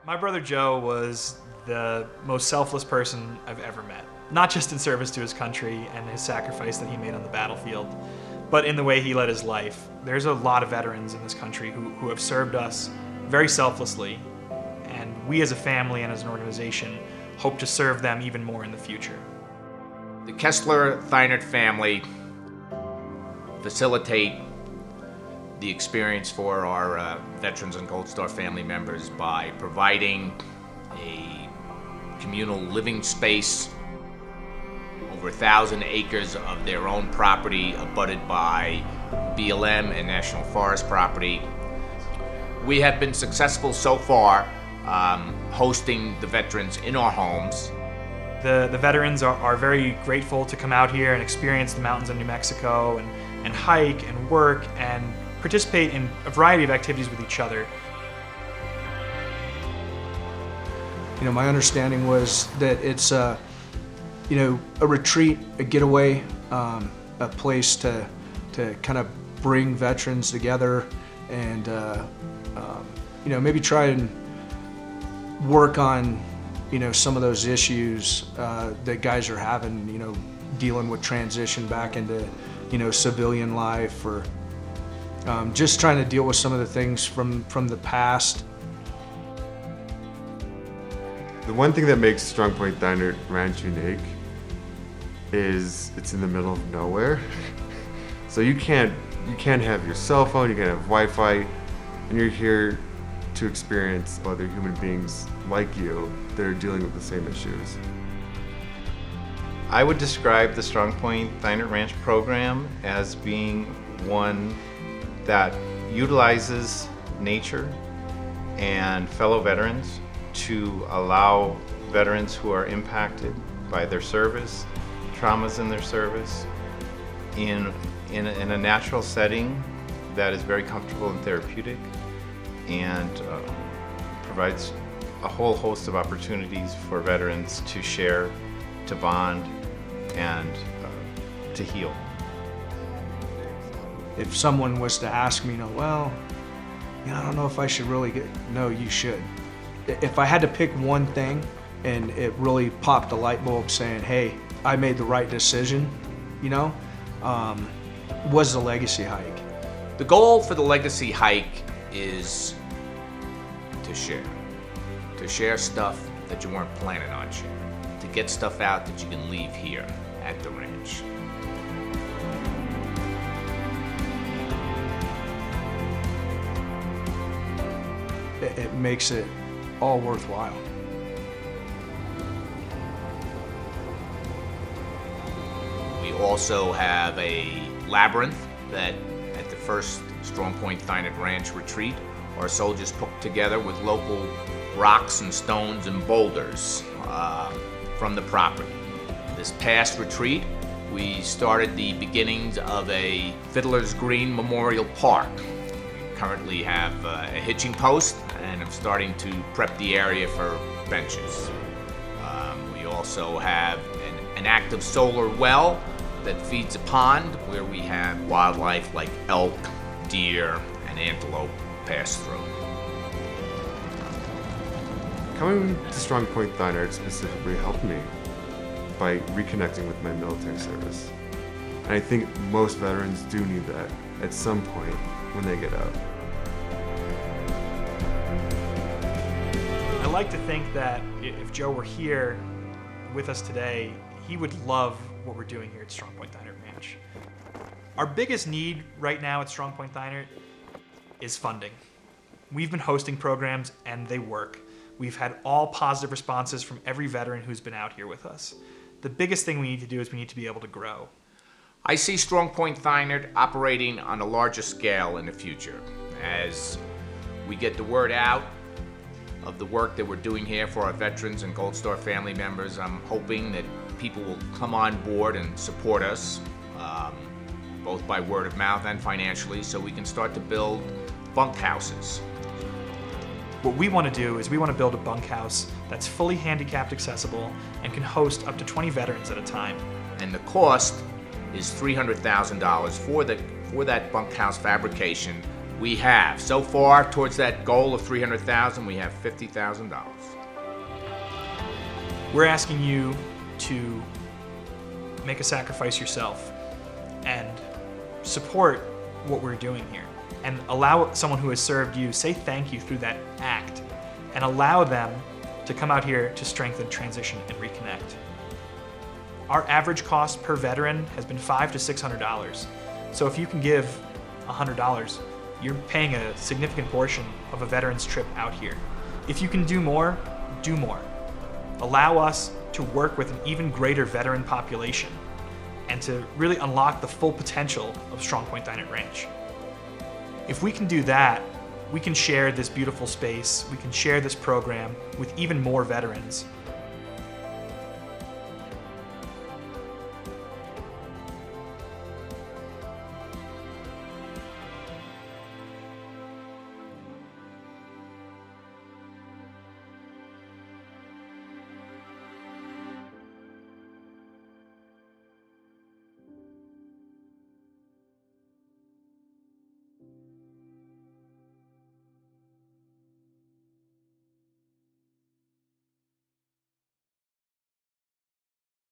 My brother Joe was the most selfless person I've ever met. Not just in service to his country and his sacrifice that he made on the battlefield, but in the way he led his life. There's a lot of veterans in this country who have served us very selflessly, and we as a family and as an organization hope to serve them even more in the future. The Kessler Theinert family facilitate the experience for our veterans and Gold Star family members by providing a communal living space, over 1,000 acres of their own property abutted by BLM and National Forest property. We have been successful so far hosting the veterans in our homes. The veterans are very grateful to come out here and experience the mountains of New Mexico and hike and work and participate in a variety of activities with each other. You know, my understanding was that it's a retreat, a getaway, a place to kind of bring veterans together and maybe try and work on some of those issues that guys are having, dealing with transition back into civilian life, or just trying to deal with some of the things from the past. The one thing that makes Strongpoint Theinert Ranch unique is it's in the middle of nowhere. So you can't have your cell phone, you can't have Wi-Fi, and you're here to experience other human beings like you that are dealing with the same issues. I would describe the Strongpoint Theinert Ranch program as being one that utilizes nature and fellow veterans to allow veterans who are impacted by their service, traumas in their service, in a natural setting that is very comfortable and therapeutic, and provides a whole host of opportunities for veterans to share, to bond, and to heal. If someone was to ask me, I don't know if I should really no, you should. If I had to pick one thing and it really popped a light bulb saying, hey, I made the right decision, was the legacy hike. The goal for the legacy hike is to share stuff that you weren't planning on sharing, to get stuff out that you can leave here at the ranch. It makes it all worthwhile. We also have a labyrinth that at the first Strongpoint Theinert Ranch retreat, our soldiers put together with local rocks and stones and boulders from the property. This past retreat, we started the beginnings of a Fiddler's Green Memorial Park. We currently have a hitching post and I'm starting to prep the area for benches. We also have an active solar well that feeds a pond where we have wildlife like elk, deer, and antelope pass through. Coming to Strongpoint Theinert specifically helped me by reconnecting with my military service. And I think most veterans do need that at some point when they get out. I like to think that if Joe were here with us today, he would love what we're doing here at Strongpoint Theinert Ranch. Our biggest need right now at Strongpoint Theinert is funding. We've been hosting programs and they work. We've had all positive responses from every veteran who's been out here with us. The biggest thing we need to do is we need to be able to grow. I see Strongpoint Theinert operating on a larger scale in the future. As we get the word out of the work that we're doing here for our veterans and Gold Star family members, I'm hoping that people will come on board and support us, both by word of mouth and financially, so we can start to build bunkhouses. What we want to do is we want to build a bunkhouse that's fully handicapped accessible and can host up to 20 veterans at a time. And the cost is $300,000 for that bunkhouse fabrication, We have. So far, towards that goal of $300,000, we have $50,000. We're asking you to make a sacrifice yourself and support what we're doing here, and allow someone who has served you say thank you through that act, and allow them to come out here to strengthen, transition, and reconnect. Our average cost per veteran has been $500 to $600. So if you can give $100, you're paying a significant portion of a veteran's trip out here. If you can do more, do more. Allow us to work with an even greater veteran population and to really unlock the full potential of Strongpoint Theinert Ranch. If we can do that, we can share this beautiful space, we can share this program with even more veterans,